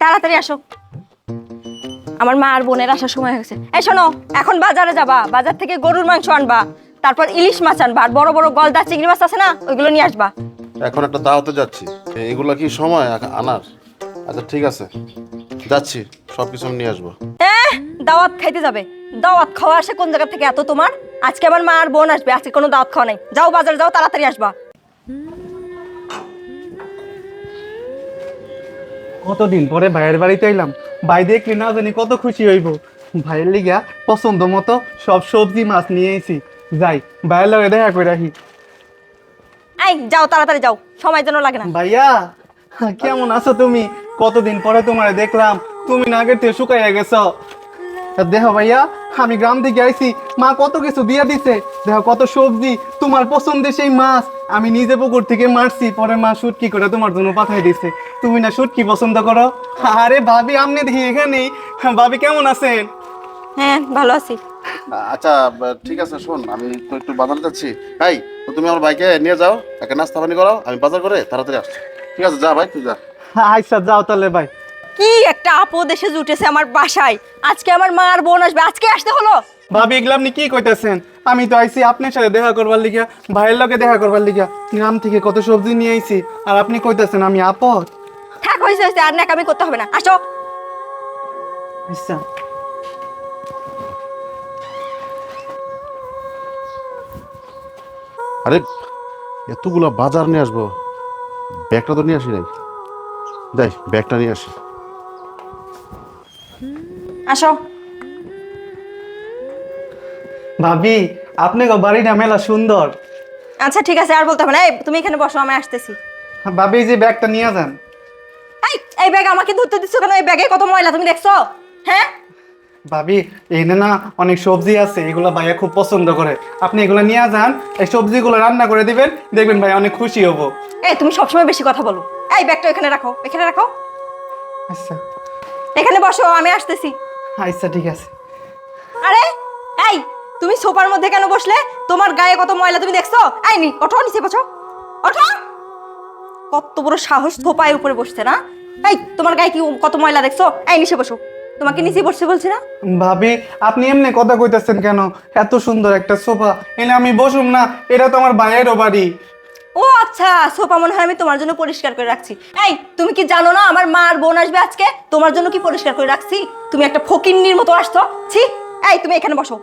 তাড়াতাড়ি আসো, আমার মা আর বোনের আসার সময় হয়েছে। এই শোনো, এখন বাজারে যাবা, বাজার থেকে গরুর মাংস আনবা, তারপর ইলিশ মাছ আনবা, আর বড় বড় গলদা চিংড়ি মাছ আছে না, ওইগুলো নিয়ে আসবা। এখন একটা দাওয়াতে যাচ্ছি, এগুলা কি সময় আনার? আচ্ছা ঠিক আছে, যাচ্ছি, সবকিছু আমি নিয়ে আসবো। দাওয়াত খাইতে যাবে? দাওয়াত খাওয়া আসে কোন জায়গা থেকে এত তোমার? আজকে আমার মা আর বোন আসবে, আজকে কোনো দাওয়াত খাওয়া নাই। যাও বাজারে যাও, তাড়াতাড়ি আসবা। কতদিন পরে ভাইয়ের বাড়িতে এলাম, ভাই দেখলে না জানি কত খুশি হইব। ভাইয়ের লিগা পছন্দ মতো সব সবজি মাছ নিয়ে এসেছি, যাই ভাইয়ের লগে দেখা করে রাখি। এই যাও, তাড়াতাড়ি যাও, সময় যেন লাগে না। ভাইয়া কেমন আছো তুমি? কতদিন পরে তোমারে দেখলাম, তুমি না আগের থেকে শুকাইয়া গেছো। দেখো ভাইয়া, আমি গ্রাম থেকে আইছি, মা কত কিছু দিয়া দিছে। দেখো কত সবজি, তোমার পছন্দের সেই মাছ আমি নিজে পুকুর থেকে মারছি, পরে মা শুটকি করে তোমার জন্য পাঠাই দিছে। তুমি না শুটকি পছন্দ করো? আরে ভাবি, আমনে দেখি এখানেই। ভাবি কেমন আছেন? হ্যাঁ, ভালো আছি। আচ্ছা ঠিক আছে, শোন, আমি তো একটু বাজারে যাচ্ছি। এই তো তুমি আমার বাইকে নিয়ে যাও, একটা নাস্তা পানি করাও, আমি বাজার করে তাড়াতাড়ি আসছি। ঠিক আছে, যা ভাই, তুই যা। আচ্ছা যাও তাহলে ভাই। কি একটা আপদ এসে জুটেছে আমার বাসায়, আজকে আমার মা আর বোন আসবে, আজকে আসতে হলো। ভাবি এগুলো আপনি কি কইতেছেন? আমি তো আইছি আপনার সাথে দেখা করবার লিগা, ভাইয়ের লগে দেখা করবার লিগা। গ্রাম থেকে কত সবজি নিয়ে আইছি, আর আপনি কইতেছেন আমি আপদ? থাক, হয়েছে হয়েছে, আর নাকামি করতে হবে না, আসো। আচ্ছা আরে এতগুলা বাজার নিয়ে আসবো, ব্যাগটা তো নিয়ে আসি নাই। যাই, ব্যাগটা নিয়ে আসি। আসো। ভাবি, আপনাকে বাড়িটা মেলা সুন্দর। আচ্ছা ঠিক আছে, আর বলতে হবে না। এই তুমি এখানে বসো, আমি আসতেছি। ভাবি এই যে ব্যাগটা নিয়ে যান। এই ব্যাগ আমাকে ধরতে দিচ্ছ কেন? এই ব্যাগে কত ময়লা, তুমি দেখছো? হ্যাঁ, ভাবি এনে না অনেক সবজি আছে, এগুলো ভাইয়া খুব পছন্দ করে। আপনি এগুলো নিয়ে যান, এই সবজিগুলো রান্না করে দিবেন, দেখবেন ভাই অনেক খুশি হব। এই তুমি সবসময় বেশি কথা বলো। এই ব্যাগটা এখানে রাখো, এখানে রাখো। আচ্ছা এখানে বসো, আমি আসতেছি। আচ্ছা ঠিক আছে। আরে এই, তুমি সোফার মধ্যে কেন বসলে? তোমার গায়ে কত ময়লা, তুমি দেখছো? এই নি, ওঠো, নিচে বসো, ওঠো। কত বড় সাহস, সোফায় উপরে বসছে না? এই তোমার গায়ে কি কত ময়লা দেখছো? এই নিচে বসো, তোমাকে নিচে বসতে বলছি না? ভাবি আপনি এমনি কথা কইতেছেন কেন? এত সুন্দর একটা সোফা এনে আমি বসুম না? এটা তো আমার ভাইয়েরও বাড়ি। ও আচ্ছা, সোফা মনে হয় আমি তোমার জন্য পরিষ্কার করে রাখছি। এই তুমি কি জানো না আমার মা আর বোন আসবে আজকে? তোমার জন্য কি পরিষ্কার করে রাখছি? তুমি একটা ফকিন্নির মতো আসছো, ছি। এই তুমি এখানে বসো,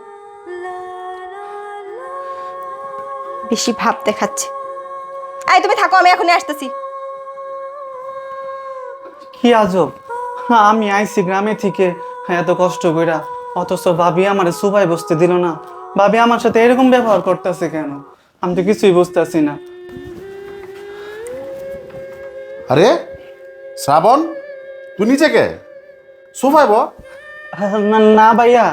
বেশি ভাব দেখাচ্ছে। এই তুমি থাকো, আমি এখনই আসতেছি। কি আজব, আমি আইছি গ্রামে থেকে এত কষ্ট কইরা, অথচ ভাবি আমার সোফায় বসতে দিল না। ভাবি আমার সাথে এরকম ব্যবহার করতেছে কেন? আমি তো কিছুই বুঝতেছি না। আরে শ্রাবণ, তুই নিচে কে? সোফায় বল। না না ভাইয়া,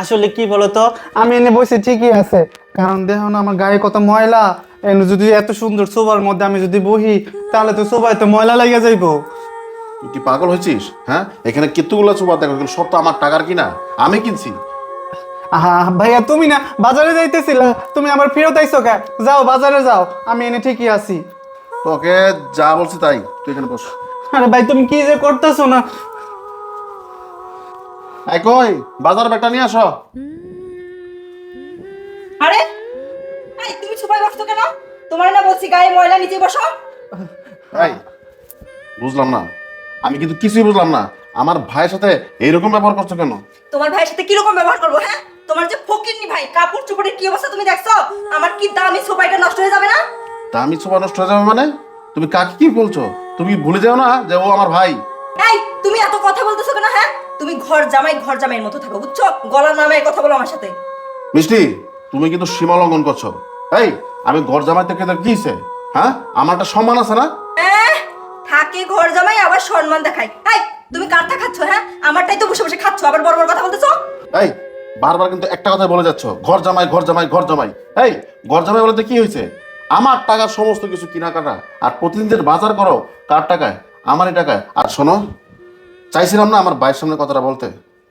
আসলে কি বলতো, আমি এনে বসে ঠিকই আছে, কারণ দেখো না আমার গায়ে কত ময়লা। এনে যদি এত সুন্দর সোফার মধ্যে আমি যদি বহি, তাহলে তো সোফায় তো ময়লা লাগিয়ে যাইবো। তুই কি পাগল হয়েছিস? হ্যাঁ, এখানে কতগুলো সোফা দেখো, এগুলো সব তো আমার টাকার কিনা, আমি কিনছি। আহা ভাইয়া, তুমি না বাজারে যাইতেছিলা, তুমি আবার ফেরত আইছো কে? যাও বাজারে যাও, আমি এনে ঠিকই আছি। তোকে যা বলছি তাই, তুই এখানে বস। আরে ভাই তুমি কি যে করতেছো না? এই কই, বাজার ব্যাগটা নিয়ে আসো। আরে এই তুমি সোফায় বসছো কেন? তোমার না বলছি গায়ে ময়লা, নিচে বসো। এই বুঝলাম না, আমি কিন্তু কিছুই বুঝলাম না, আমার ভাইয়ের সাথে এইরকম ব্যবহার করছো কেন? তোমার ভাইয়ের সাথে কিরকম ব্যবহার করবো? হ্যাঁ, তোমার যে ফকিন্নি ভাই, কাপড় চোপড়ের কি অবস্থা তুমি দেখছো? আমার কি দামি সোফাটা নষ্ট হয়ে যাবে না? দামি সোফা নষ্ট হয়ে যাবে মানে? তুমি কাকে কি বলছো? তুমি ভুলে যাও না যে ও আমার ভাই। এই তুমি এত কথা বলতেছো কেন? হ্যাঁ, তুমি ঘর জামাইয়ের মতো থাকো, বুঝছো? গলা নামায় কথা বলো আমার সাথে। মিষ্টি, তুমি কিন্তু সীমা লঙ্ঘন করছো। এই আমি ঘর জামাই থেকে তো কি হইছে? হ্যাঁ, আমার একটা সম্মান আছে না? থাকে ঘর জামাই, আবার সম্মান দেখাই। এই তুমি কারটা খাচ্ছ? হ্যাঁ, আমারটাই তো বসে বসে খাচ্ছ, আবার বড় বড় কথা বলতেছো। এই বারবার কিন্তু একটা কথাই বলে যাচ্ছ, ঘর জামাই ঘর জামাই ঘর জামাই। এই ঘর জামাই বলতে কি হয়েছে? আমার টাকার সমস্ত কিছু কেনাকাটা আর প্রতিদিন যে বাজার করো কার টাকায়? আমারই টাকায়। আর শোনো, চাইছিলাম না আমার ভাইয়ের সামনে কথাটা বলতে,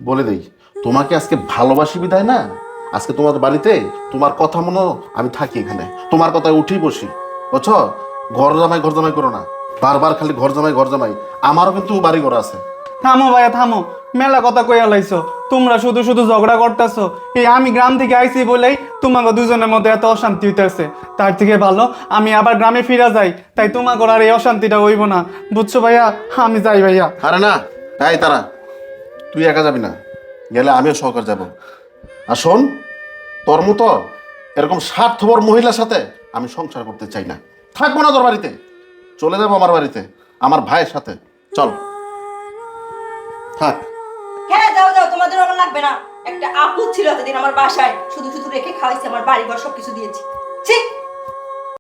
বলে দেই, তোমাকে আজকে ভালোবাসি বিদায় না, আজকে তোমার বাড়িতে তোমার কথা মনে আমি থাকি, এখানে তোমার কথায় উঠেই বসি, বুঝছো? ঘর জামাই করো না, বারবার খালি ঘর জামাই ঘর জামাই। আমারও কিন্তু বাড়ি ঘর আছে। থামো ভাইয়া থামো, মেলা কথা কইয়া লাইছো। তোমরা শুধু শুধু ঝগড়া করতেছো। এই আমি গ্রাম থেকে আইছি বলেই তোমাকে দুজনের মধ্যে এত অশান্তি হইতেছে। তার থেকে ভালো আমি আবার গ্রামে ফিরা যাই, তাই তোমাকে আর এই অশান্তিটা হইব না, বুঝছো ভাইয়া? আমি যাই ভাইয়া। আরে না, তাই তারা তুই একা যাবি না, গেলে আমিও সহকার যাব। আর শোন, তোর মতো এরকম স্বার্থপর মহিলার সাথে আমি সংসার করতে চাই না। থাকবো না তোর বাড়িতে, চলে যাবো আমার বাড়িতে আমার ভাইয়ের সাথে। চল থাক। হ্যাঁ যাও যাও, তোমাদের আমার লাগবে না। একটা আপু ছিল এতদিন আমার বাসায়, শুধু শুধু রেখে খাওয়াইছে, আমার বাড়ি ঘর সবকিছু দিয়েছি। ঠিক